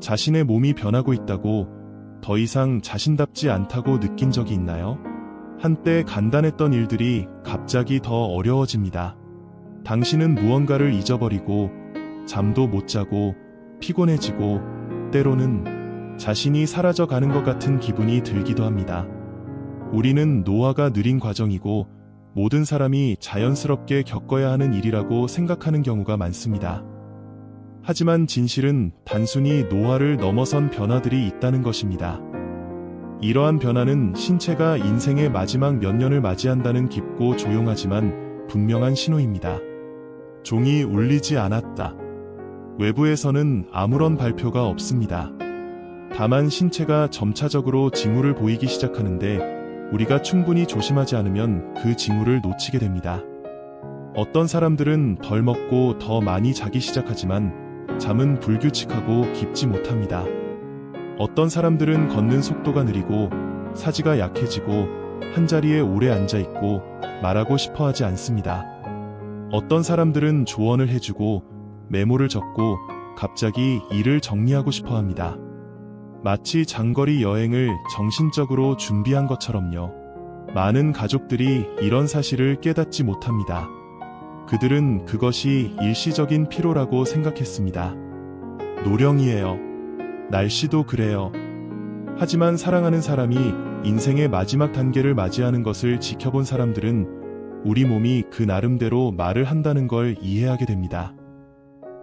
자신의 몸이 변하고 있다고, 더 이상 자신답지 않다고 느낀 적이 있나요? 한때 간단했던 일들이 갑자기 더 어려워집니다. 당신은 무언가를 잊어버리고, 잠도 못 자고, 피곤해지고, 때로는 자신이 사라져 가는 것 같은 기분이 들기도 합니다. 우리는 노화가 느린 과정이고, 모든 사람이 자연스럽게 겪어야 하는 일이라고 생각하는 경우가 많습니다. 하지만 진실은 단순히 노화를 넘어선 변화들이 있다는 것입니다. 이러한 변화는 신체가 인생의 마지막 몇 년을 맞이한다는 깊고 조용하지만 분명한 신호입니다. 종이 울리지 않았다. 외부에서는 아무런 발표가 없습니다. 다만 신체가 점차적으로 징후를 보이기 시작하는데, 우리가 충분히 조심하지 않으면 그 징후를 놓치게 됩니다. 어떤 사람들은 덜 먹고 더 많이 자기 시작하지만 잠은 불규칙하고 깊지 못합니다. 어떤 사람들은 걷는 속도가 느리고 사지가 약해지고 한자리에 오래 앉아있고 말하고 싶어 하지 않습니다. 어떤 사람들은 조언을 해주고 메모를 적고 갑자기 일을 정리하고 싶어 합니다. 마치 장거리 여행을 정신적으로 준비한 것처럼요. 많은 가족들이 이런 사실을 깨닫지 못합니다. 그들은 그것이 일시적인 피로라고 생각했습니다. 노령이에요. 날씨도 그래요. 하지만 사랑하는 사람이 인생의 마지막 단계를 맞이하는 것을 지켜본 사람들은 우리 몸이 그 나름대로 말을 한다는 걸 이해하게 됩니다.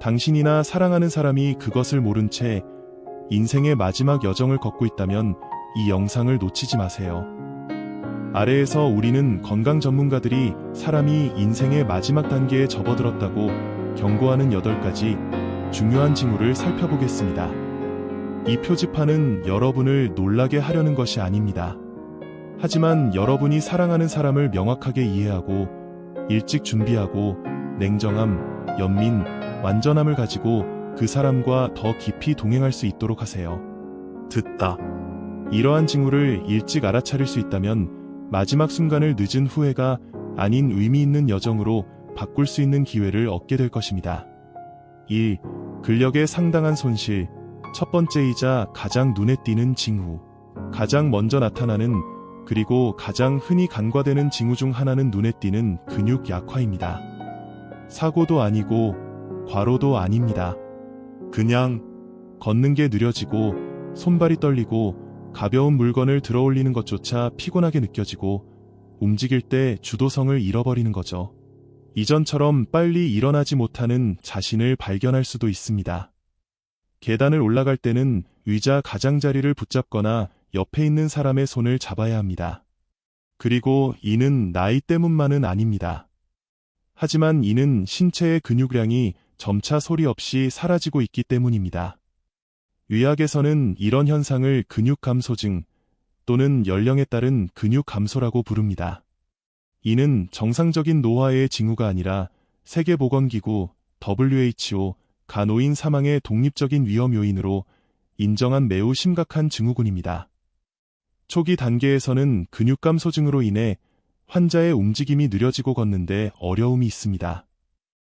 당신이나 사랑하는 사람이 그것을 모른 채 인생의 마지막 여정을 걷고 있다면 이 영상을 놓치지 마세요. 아래에서 우리는 건강 전문가들이 사람이 인생의 마지막 단계에 접어들었다고 경고하는 8가지 중요한 징후를 살펴보겠습니다. 이 표지판은 여러분을 놀라게 하려는 것이 아닙니다. 하지만 여러분이 사랑하는 사람을 명확하게 이해하고 일찍 준비하고 냉정함, 연민, 완전함을 가지고 그 사람과 더 깊이 동행할 수 있도록 하세요. 듣다. 이러한 징후를 일찍 알아차릴 수 있다면 마지막 순간을 늦은 후회가 아닌 의미 있는 여정으로 바꿀 수 있는 기회를 얻게 될 것입니다. 1. 근력의 상당한 손실. 첫 번째이자 가장 눈에 띄는 징후. 가장 먼저 나타나는 그리고 가장 흔히 간과되는 징후 중 하나는 눈에 띄는 근육 약화입니다. 사고도 아니고 과로도 아닙니다. 그냥 걷는 게 느려지고 손발이 떨리고 가벼운 물건을 들어 올리는 것조차 피곤하게 느껴지고 움직일 때 주도성을 잃어버리는 거죠. 이전처럼 빨리 일어나지 못하는 자신을 발견할 수도 있습니다. 계단을 올라갈 때는 의자 가장자리를 붙잡거나 옆에 있는 사람의 손을 잡아야 합니다. 그리고 이는 나이 때문만은 아닙니다. 하지만 이는 신체의 근육량이 점차 소리 없이 사라지고 있기 때문입니다. 의학에서는 이런 현상을 근육 감소증 또는 연령에 따른 근육 감소라고 부릅니다. 이는 정상적인 노화의 징후가 아니라 세계보건기구 WHO 간호인 사망의 독립적인 위험 요인으로 인정한 매우 심각한 증후군입니다. 초기 단계에서는 근육 감소증으로 인해 환자의 움직임이 느려지고 걷는데 어려움이 있습니다.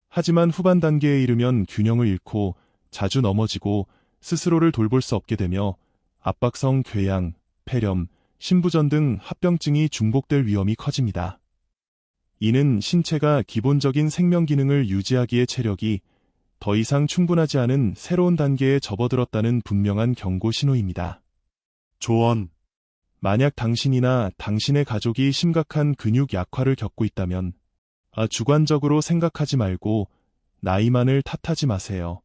하지만 후반 단계에 이르면 균형을 잃고 자주 넘어지고 스스로를 돌볼 수 없게 되며 압박성 궤양, 폐렴, 심부전 등 합병증이 중복될 위험이 커집니다. 이는 신체가 기본적인 생명 기능을 유지하기에 체력이 더 이상 충분하지 않은 새로운 단계에 접어들었다는 분명한 경고 신호입니다. 조언. 만약 당신이나 당신의 가족이 심각한 근육 약화를 겪고 있다면 주관적으로 생각하지 말고 나이만을 탓하지 마세요.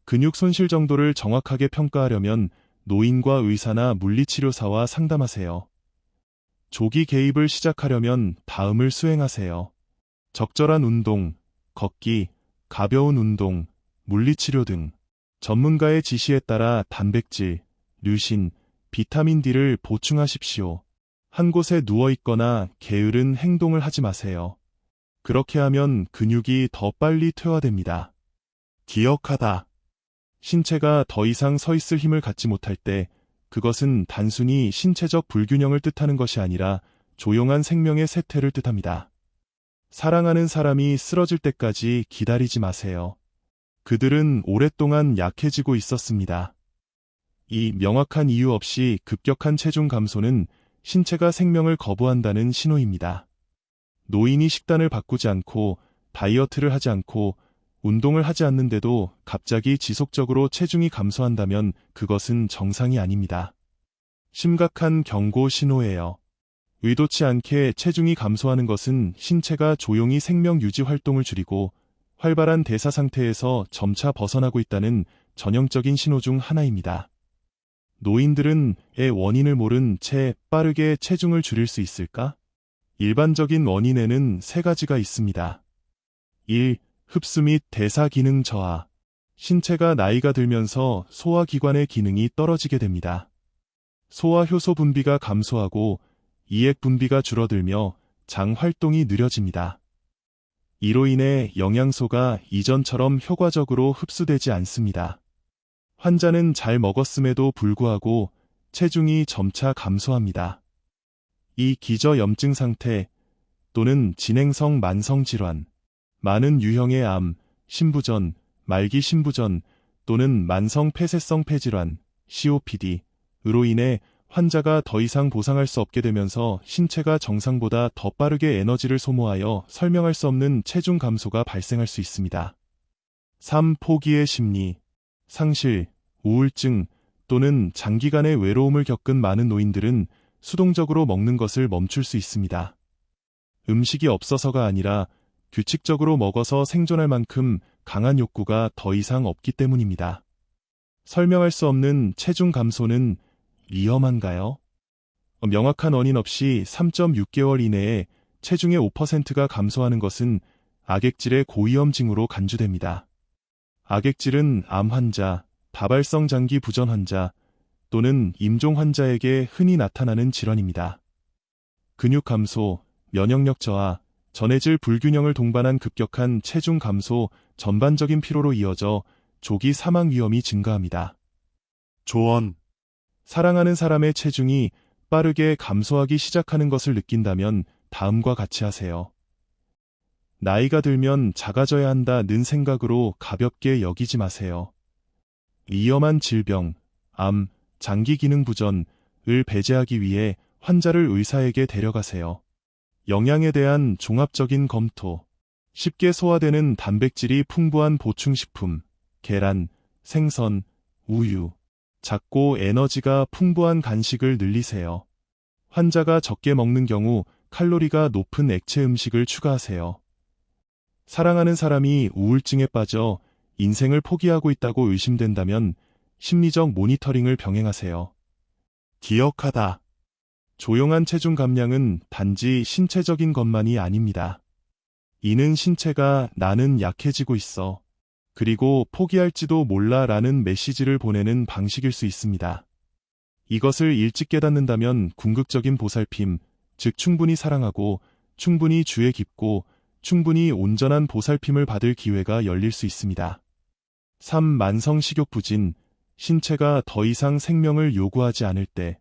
근육 손실 정도를 정확하게 평가하려면 노인과 의사나 물리치료사와 상담하세요. 조기 개입을 시작하려면 다음을 수행하세요. 적절한 운동, 걷기, 가벼운 운동, 물리치료 등 전문가의 지시에 따라 단백질, 류신, 비타민 D를 보충하십시오. 한 곳에 누워있거나 게으른 행동을 하지 마세요. 그렇게 하면 근육이 더 빨리 퇴화됩니다. 기억하다. 신체가 더 이상 서 있을 힘을 갖지 못할 때 그것은 단순히 신체적 불균형을 뜻하는 것이 아니라 조용한 생명의 쇠퇴를 뜻합니다. 사랑하는 사람이 쓰러질 때까지 기다리지 마세요. 그들은 오랫동안 약해지고 있었습니다. 이 명확한 이유 없이 급격한 체중 감소는 신체가 생명을 거부한다는 신호입니다. 노인이 식단을 바꾸지 않고 다이어트를 하지 않고 운동을 하지 않는데도 갑자기 지속적으로 체중이 감소한다면 그것은 정상이 아닙니다. 심각한 경고 신호예요. 의도치 않게 체중이 감소하는 것은 신체가 조용히 생명 유지 활동을 줄이고 활발한 대사 상태에서 점차 벗어나고 있다는 전형적인 신호 중 하나입니다. 노인들은 의 원인을 모른 채 빠르게 체중을 줄일 수 있을까? 일반적인 원인에는 세 가지가 있습니다. 1. 흡수 및 대사 기능 저하. 신체가 나이가 들면서 소화기관의 기능이 떨어지게 됩니다. 소화 효소 분비가 감소하고 이액 분비가 줄어들며 장 활동이 느려집니다. 이로 인해 영양소가 이전처럼 효과적으로 흡수되지 않습니다. 환자는 잘 먹었음에도 불구하고 체중이 점차 감소합니다. 이 기저염증 상태 또는 진행성 만성질환, 많은 유형의 암, 신부전, 말기 신부전 또는 만성 폐쇄성 폐질환, COPD으로 인해 환자가 더 이상 보상할 수 없게 되면서 신체가 정상보다 더 빠르게 에너지를 소모하여 설명할 수 없는 체중 감소가 발생할 수 있습니다. 3. 포기의 심리. 상실, 우울증 또는 장기간의 외로움을 겪은 많은 노인들은 수동적으로 먹는 것을 멈출 수 있습니다. 음식이 없어서가 아니라 규칙적으로 먹어서 생존할 만큼 강한 욕구가 더 이상 없기 때문입니다. 설명할 수 없는 체중 감소는 위험한가요? 명확한 원인 없이 3.6개월 이내에 체중의 5%가 감소하는 것은 악액질의 고위험 징후로 간주됩니다. 악액질은 암 환자, 다발성 장기 부전 환자 또는 임종 환자에게 흔히 나타나는 질환입니다. 근육 감소, 면역력 저하, 전해질 불균형을 동반한 급격한 체중 감소, 전반적인 피로로 이어져 조기 사망 위험이 증가합니다. 조언. 사랑하는 사람의 체중이 빠르게 감소하기 시작하는 것을 느낀다면 다음과 같이 하세요. 나이가 들면 작아져야 한다는 생각으로 가볍게 여기지 마세요. 위험한 질병, 암, 장기 기능 부전을 배제하기 위해 환자를 의사에게 데려가세요. 영양에 대한 종합적인 검토. 쉽게 소화되는 단백질이 풍부한 보충식품, 계란, 생선, 우유, 작고 에너지가 풍부한 간식을 늘리세요. 환자가 적게 먹는 경우 칼로리가 높은 액체 음식을 추가하세요. 사랑하는 사람이 우울증에 빠져 인생을 포기하고 있다고 의심된다면 심리적 모니터링을 병행하세요. 기억하다. 조용한 체중 감량은 단지 신체적인 것만이 아닙니다. 이는 신체가 나는 약해지고 있어. 그리고 포기할지도 몰라 라는 메시지를 보내는 방식일 수 있습니다. 이것을 일찍 깨닫는다면 궁극적인 보살핌, 즉 충분히 사랑하고 충분히 주의 깊고 충분히 온전한 보살핌을 받을 기회가 열릴 수 있습니다. 3. 만성 식욕부진. 신체가 더 이상 생명을 요구하지 않을 때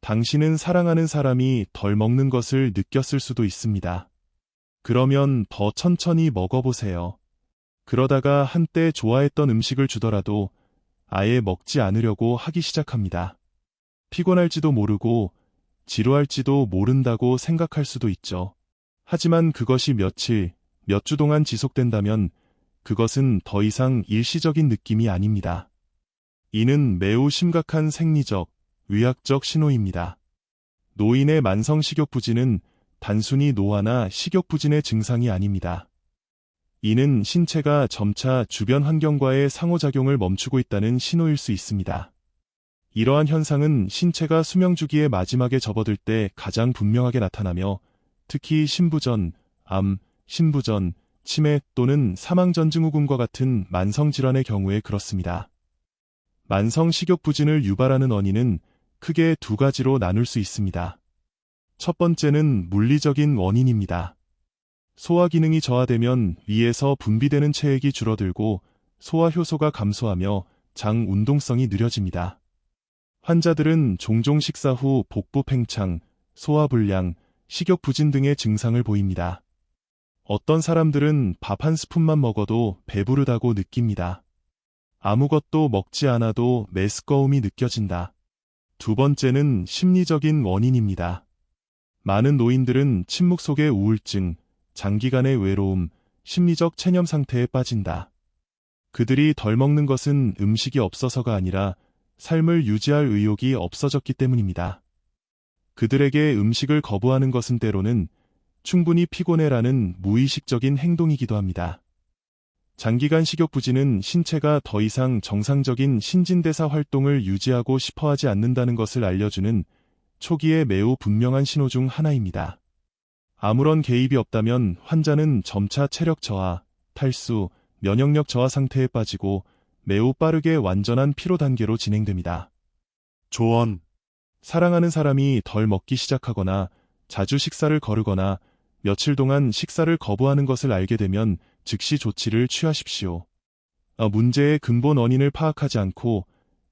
당신은 사랑하는 사람이 덜 먹는 것을 느꼈을 수도 있습니다. 그러면 더 천천히 먹어보세요. 그러다가 한때 좋아했던 음식을 주더라도 아예 먹지 않으려고 하기 시작합니다. 피곤할지도 모르고 지루할지도 모른다고 생각할 수도 있죠. 하지만 그것이 며칠, 몇 주 동안 지속된다면 그것은 더 이상 일시적인 느낌이 아닙니다. 이는 매우 심각한 생리적, 의학적 신호입니다. 노인의 만성 식욕부진은 단순히 노화나 식욕부진의 증상이 아닙니다. 이는 신체가 점차 주변 환경과의 상호작용을 멈추고 있다는 신호일 수 있습니다. 이러한 현상은 신체가 수명주기의 마지막에 접어들 때 가장 분명하게 나타나며 특히 신부전, 암, 신부전, 치매 또는 사망전 증후군과 같은 만성질환의 경우에 그렇습니다. 만성 식욕부진을 유발하는 원인은 크게 두 가지로 나눌 수 있습니다. 첫 번째는 물리적인 원인입니다. 소화 기능이 저하되면 위에서 분비되는 체액이 줄어들고 소화 효소가 감소하며 장 운동성이 느려집니다. 환자들은 종종 식사 후 복부 팽창, 소화불량, 식욕부진 등의 증상을 보입니다. 어떤 사람들은 밥 한 스푼만 먹어도 배부르다고 느낍니다. 아무것도 먹지 않아도 메스꺼움이 느껴진다. 두 번째는 심리적인 원인입니다. 많은 노인들은 침묵 속의 우울증, 장기간의 외로움, 심리적 체념 상태에 빠진다. 그들이 덜 먹는 것은 음식이 없어서가 아니라 삶을 유지할 의욕이 없어졌기 때문입니다. 그들에게 음식을 거부하는 것은 때로는 충분히 피곤해라는 무의식적인 행동이기도 합니다. 장기간 식욕 부진은 신체가 더 이상 정상적인 신진대사 활동을 유지하고 싶어 하지 않는다는 것을 알려주는 초기에 매우 분명한 신호 중 하나입니다. 아무런 개입이 없다면 환자는 점차 체력 저하, 탈수, 면역력 저하 상태에 빠지고 매우 빠르게 완전한 피로 단계로 진행됩니다. 조언. 사랑하는 사람이 덜 먹기 시작하거나 자주 식사를 거르거나 며칠 동안 식사를 거부하는 것을 알게 되면 즉시 조치를 취하십시오. 문제의 근본 원인을 파악하지 않고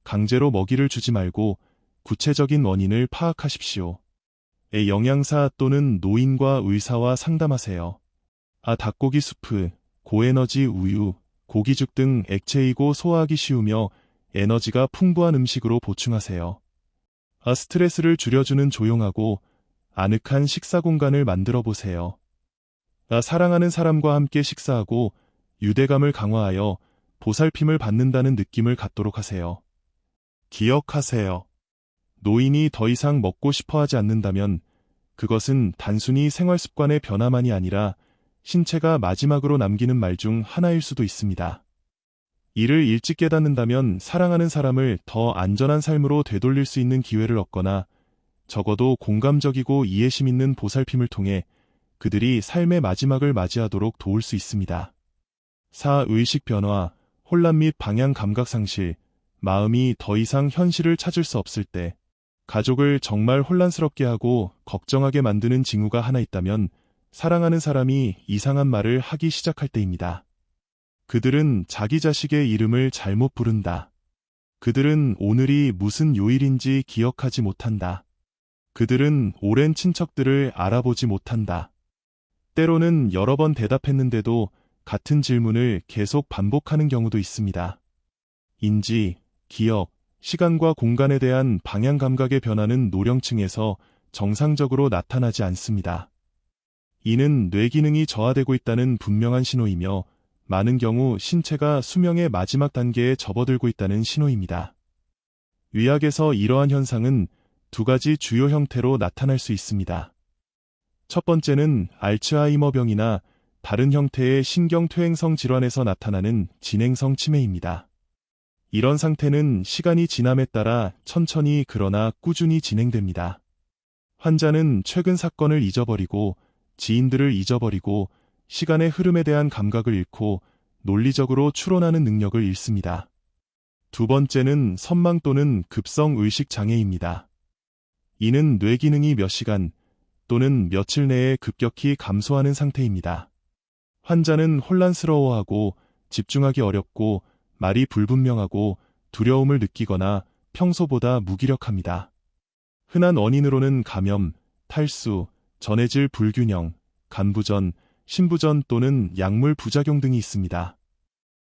강제로 먹이를 주지 말고 구체적인 원인을 파악하십시오. 영양사 또는 노인과 의사와 상담하세요. 닭고기 수프, 고에너지 우유, 고기죽 등 액체이고 소화하기 쉬우며 에너지가 풍부한 음식으로 보충하세요. 스트레스를 줄여주는 조용하고 아늑한 식사 공간을 만들어 보세요. 사랑하는 사람과 함께 식사하고 유대감을 강화하여 보살핌을 받는다는 느낌을 갖도록 하세요. 기억하세요. 노인이 더 이상 먹고 싶어 하지 않는다면 그것은 단순히 생활 습관의 변화만이 아니라 신체가 마지막으로 남기는 말 중 하나일 수도 있습니다. 이를 일찍 깨닫는다면 사랑하는 사람을 더 안전한 삶으로 되돌릴 수 있는 기회를 얻거나 적어도 공감적이고 이해심 있는 보살핌을 통해 그들이 삶의 마지막을 맞이하도록 도울 수 있습니다. 4. 의식 변화, 혼란 및 방향 감각 상실, 마음이 더 이상 현실을 찾을 수 없을 때, 가족을 정말 혼란스럽게 하고 걱정하게 만드는 징후가 하나 있다면 사랑하는 사람이 이상한 말을 하기 시작할 때입니다. 그들은 자기 자식의 이름을 잘못 부른다. 그들은 오늘이 무슨 요일인지 기억하지 못한다. 그들은 오랜 친척들을 알아보지 못한다. 때로는 여러 번 대답했는데도 같은 질문을 계속 반복하는 경우도 있습니다. 인지, 기억, 시간과 공간에 대한 방향 감각의 변화는 노령층에서 정상적으로 나타나지 않습니다. 이는 뇌 기능이 저하되고 있다는 분명한 신호이며 많은 경우 신체가 수명의 마지막 단계에 접어들고 있다는 신호입니다. 의학에서 이러한 현상은 두 가지 주요 형태로 나타날 수 있습니다. 첫 번째는 알츠하이머병이나 다른 형태의 신경퇴행성 질환에서 나타나는 진행성 치매입니다. 이런 상태는 시간이 지남에 따라 천천히 그러나 꾸준히 진행됩니다. 환자는 최근 사건을 잊어버리고 지인들을 잊어버리고 시간의 흐름에 대한 감각을 잃고 논리적으로 추론하는 능력을 잃습니다. 두 번째는 선망 또는 급성 의식 장애입니다. 이는 뇌 기능이 몇 시간 또는 며칠 내에 급격히 감소하는 상태입니다. 환자는 혼란스러워하고 집중하기 어렵고 말이 불분명하고 두려움을 느끼거나 평소보다 무기력합니다. 흔한 원인으로는 감염, 탈수, 전해질 불균형, 간부전, 신부전 또는 약물 부작용 등이 있습니다.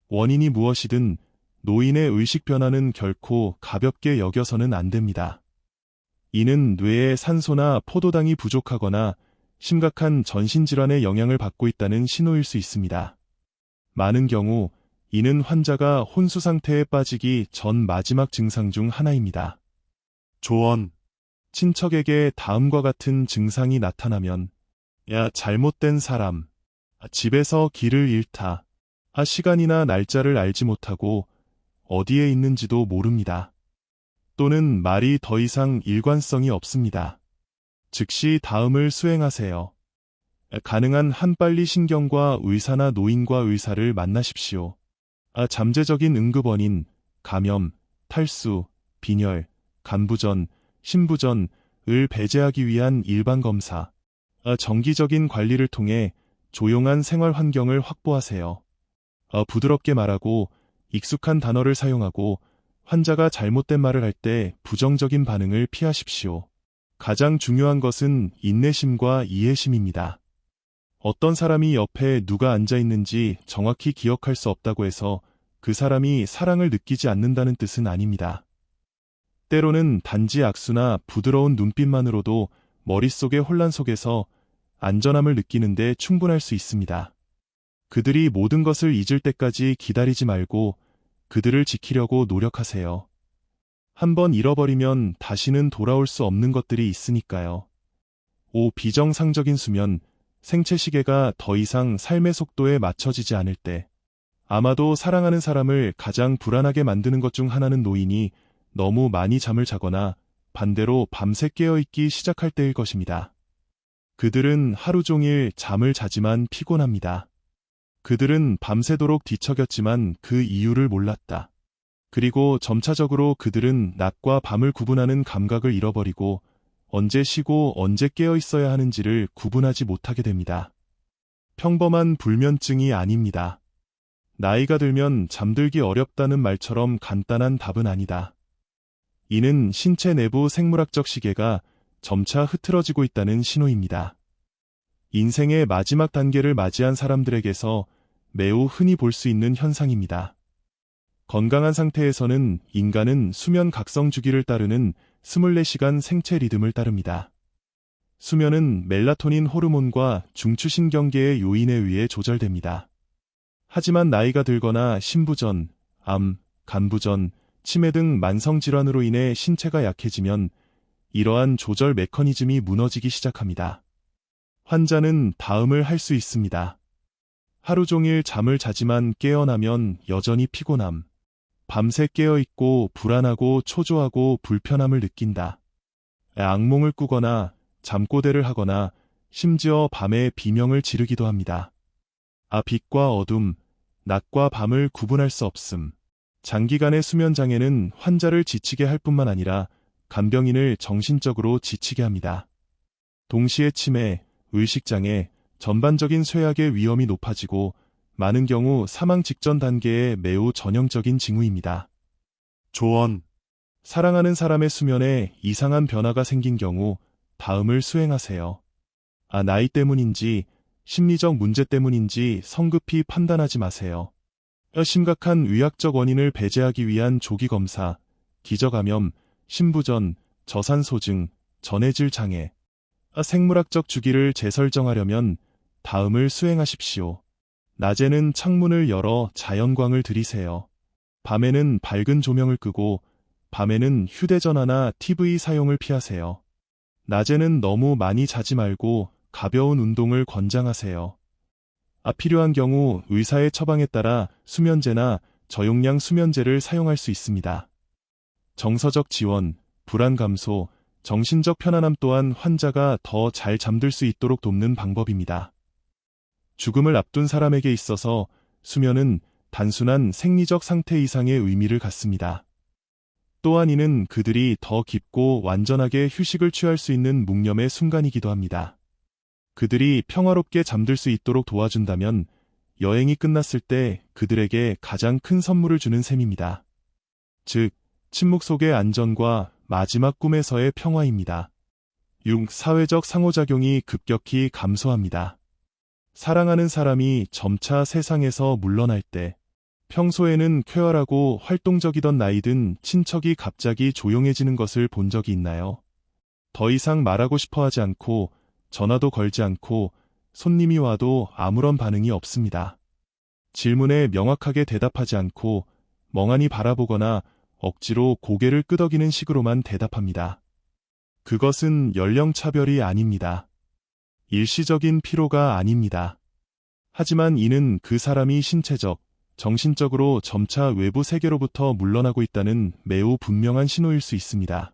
원인이 무엇이든 노인의 의식 변화는 결코 가볍게 여겨서는 안 됩니다. 이는 뇌에 산소나 포도당이 부족하거나 심각한 전신질환의 영향을 받고 있다는 신호일 수 있습니다. 많은 경우 이는 환자가 혼수 상태에 빠지기 전 마지막 증상 중 하나입니다. 조언. 친척에게 다음과 같은 증상이 나타나면 잘못된 사람, 집에서 길을 잃다, 시간이나 날짜를 알지 못하고 어디에 있는지도 모릅니다. 또는 말이 더 이상 일관성이 없습니다. 즉시 다음을 수행하세요. 가능한 한 빨리 신경과 의사나 노인과 의사를 만나십시오. 잠재적인 응급원인, 감염, 탈수, 빈혈, 간부전, 신부전을 배제하기 위한 일반 검사, 정기적인 관리를 통해 조용한 생활 환경을 확보하세요. 부드럽게 말하고 익숙한 단어를 사용하고 환자가 잘못된 말을 할 때 부정적인 반응을 피하십시오. 가장 중요한 것은 인내심과 이해심입니다. 어떤 사람이 옆에 누가 앉아 있는지 정확히 기억할 수 없다고 해서 그 사람이 사랑을 느끼지 않는다는 뜻은 아닙니다. 때로는 단지 악수나 부드러운 눈빛만으로도 머릿속의 혼란 속에서 안전함을 느끼는데 충분할 수 있습니다. 그들이 모든 것을 잊을 때까지 기다리지 말고 그들을 지키려고 노력하세요. 한번 잃어버리면 다시는 돌아올 수 없는 것들이 있으니까요. 5. 비정상적인 수면, 생체 시계가 더 이상 삶의 속도에 맞춰지지 않을 때. 아마도 사랑하는 사람을 가장 불안하게 만드는 것 중 하나는 노인이 너무 많이 잠을 자거나 반대로 밤새 깨어있기 시작할 때일 것입니다. 그들은 하루 종일 잠을 자지만 피곤합니다. 그들은 밤새도록 뒤척였지만 그 이유를 몰랐다. 그리고 점차적으로 그들은 낮과 밤을 구분하는 감각을 잃어버리고 언제 쉬고 언제 깨어 있어야 하는지를 구분하지 못하게 됩니다. 평범한 불면증이 아닙니다. 나이가 들면 잠들기 어렵다는 말처럼 간단한 답은 아니다. 이는 신체 내부 생물학적 시계가 점차 흐트러지고 있다는 신호입니다. 인생의 마지막 단계를 맞이한 사람들에게서 매우 흔히 볼 수 있는 현상입니다. 건강한 상태에서는 인간은 수면 각성 주기를 따르는 24시간 생체 리듬을 따릅니다. 수면은 멜라토닌 호르몬과 중추신경계의 요인에 의해 조절됩니다. 하지만 나이가 들거나 신부전, 암, 간부전, 치매 등 만성질환으로 인해 신체가 약해지면 이러한 조절 메커니즘이 무너지기 시작합니다. 환자는 다음을 할 수 있습니다. 하루 종일 잠을 자지만 깨어나면 여전히 피곤함. 밤새 깨어있고 불안하고 초조하고 불편함을 느낀다. 악몽을 꾸거나 잠꼬대를 하거나 심지어 밤에 비명을 지르기도 합니다. 빛과 어둠, 낮과 밤을 구분할 수 없음. 장기간의 수면장애는 환자를 지치게 할 뿐만 아니라 간병인을 정신적으로 지치게 합니다. 동시에 치매, 의식장애, 전반적인 쇠약의 위험이 높아지고 많은 경우 사망 직전 단계의 매우 전형적인 징후입니다. 조언. 사랑하는 사람의 수면에 이상한 변화가 생긴 경우 다음을 수행하세요. 나이 때문인지 심리적 문제 때문인지 성급히 판단하지 마세요. 심각한 의학적 원인을 배제하기 위한 조기검사, 기저감염, 신부전, 저산소증, 전해질 장애, 생물학적 주기를 재설정하려면 다음을 수행하십시오. 낮에는 창문을 열어 자연광을 들이세요. 밤에는 밝은 조명을 끄고 밤에는 휴대전화나 TV 사용을 피하세요. 낮에는 너무 많이 자지 말고 가벼운 운동을 권장하세요. 필요한 경우 의사의 처방에 따라 수면제나 저용량 수면제를 사용할 수 있습니다. 정서적 지원, 불안 감소, 정신적 편안함 또한 환자가 더 잘 잠들 수 있도록 돕는 방법입니다. 죽음을 앞둔 사람에게 있어서 수면은 단순한 생리적 상태 이상의 의미를 갖습니다. 또한 이는 그들이 더 깊고 완전하게 휴식을 취할 수 있는 묵념의 순간이기도 합니다. 그들이 평화롭게 잠들 수 있도록 도와준다면 여행이 끝났을 때 그들에게 가장 큰 선물을 주는 셈입니다. 즉, 침묵 속의 안전과 마지막 꿈에서의 평화입니다. 6. 사회적 상호작용이 급격히 감소합니다. 사랑하는 사람이 점차 세상에서 물러날 때, 평소에는 쾌활하고 활동적이던 나이든 친척이 갑자기 조용해지는 것을 본 적이 있나요? 더 이상 말하고 싶어 하지 않고, 전화도 걸지 않고, 손님이 와도 아무런 반응이 없습니다. 질문에 명확하게 대답하지 않고, 멍하니 바라보거나 억지로 고개를 끄덕이는 식으로만 대답합니다. 그것은 연령차별이 아닙니다. 일시적인 피로가 아닙니다. 하지만 이는 그 사람이 신체적, 정신적으로 점차 외부 세계로부터 물러나고 있다는 매우 분명한 신호일 수 있습니다.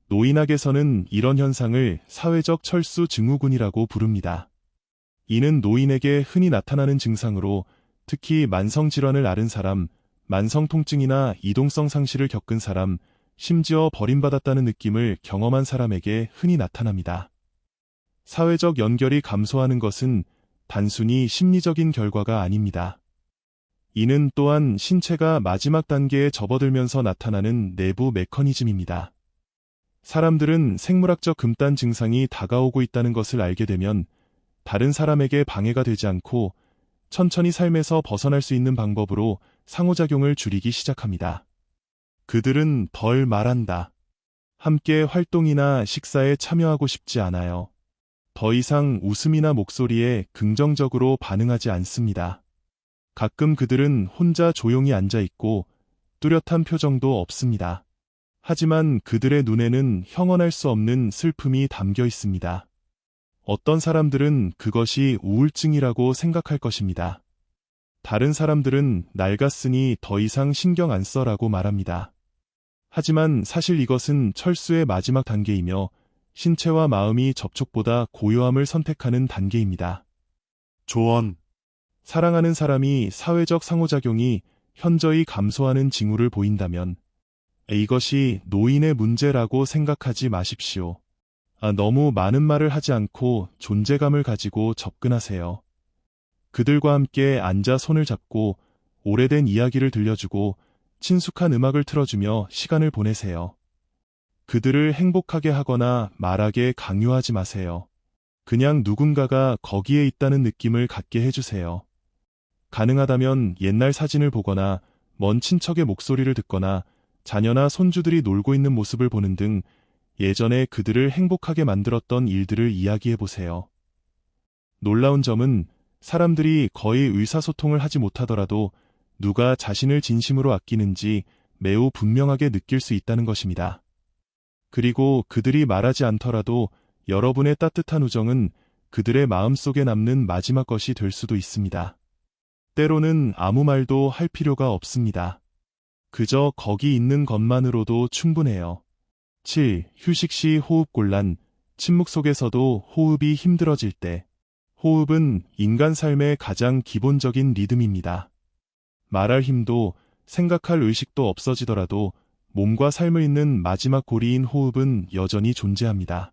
노인학에서는 이런 현상을 사회적 철수 증후군이라고 부릅니다. 이는 노인에게 흔히 나타나는 증상으로 특히 만성질환을 앓은 사람, 만성통증이나 이동성 상실을 겪은 사람, 심지어 버림받았다는 느낌을 경험한 사람에게 흔히 나타납니다. 사회적 연결이 감소하는 것은 단순히 심리적인 결과가 아닙니다. 이는 또한 신체가 마지막 단계에 접어들면서 나타나는 내부 메커니즘입니다. 사람들은 생물학적 금단 증상이 다가오고 있다는 것을 알게 되면 다른 사람에게 방해가 되지 않고 천천히 삶에서 벗어날 수 있는 방법으로 상호작용을 줄이기 시작합니다. 그들은 덜 말한다. 함께 활동이나 식사에 참여하고 싶지 않아요. 더 이상 웃음이나 목소리에 긍정적으로 반응하지 않습니다. 가끔 그들은 혼자 조용히 앉아 있고 뚜렷한 표정도 없습니다. 하지만 그들의 눈에는 형언할 수 없는 슬픔이 담겨 있습니다. 어떤 사람들은 그것이 우울증이라고 생각할 것입니다. 다른 사람들은 낡았으니 더 이상 신경 안 써라고 말합니다. 하지만 사실 이것은 철수의 마지막 단계이며 신체와 마음이 접촉보다 고요함을 선택하는 단계입니다. 조언. 사랑하는 사람이 사회적 상호작용이 현저히 감소하는 징후를 보인다면 이것이 노인의 문제라고 생각하지 마십시오. 너무 많은 말을 하지 않고 존재감을 가지고 접근하세요. 그들과 함께 앉아 손을 잡고 오래된 이야기를 들려주고 친숙한 음악을 틀어주며 시간을 보내세요. 그들을 행복하게 하거나 말하게 강요하지 마세요. 그냥 누군가가 거기에 있다는 느낌을 갖게 해주세요. 가능하다면 옛날 사진을 보거나 먼 친척의 목소리를 듣거나 자녀나 손주들이 놀고 있는 모습을 보는 등 예전에 그들을 행복하게 만들었던 일들을 이야기해 보세요. 놀라운 점은 사람들이 거의 의사소통을 하지 못하더라도 누가 자신을 진심으로 아끼는지 매우 분명하게 느낄 수 있다는 것입니다. 그리고 그들이 말하지 않더라도 여러분의 따뜻한 우정은 그들의 마음속에 남는 마지막 것이 될 수도 있습니다. 때로는 아무 말도 할 필요가 없습니다. 그저 거기 있는 것만으로도 충분해요. 7. 휴식 시 호흡곤란. 침묵 속에서도 호흡이 힘들어질 때. 호흡은 인간 삶의 가장 기본적인 리듬입니다. 말할 힘도 생각할 의식도 없어지더라도 몸과 삶을 잇는 마지막 고리인 호흡은 여전히 존재합니다.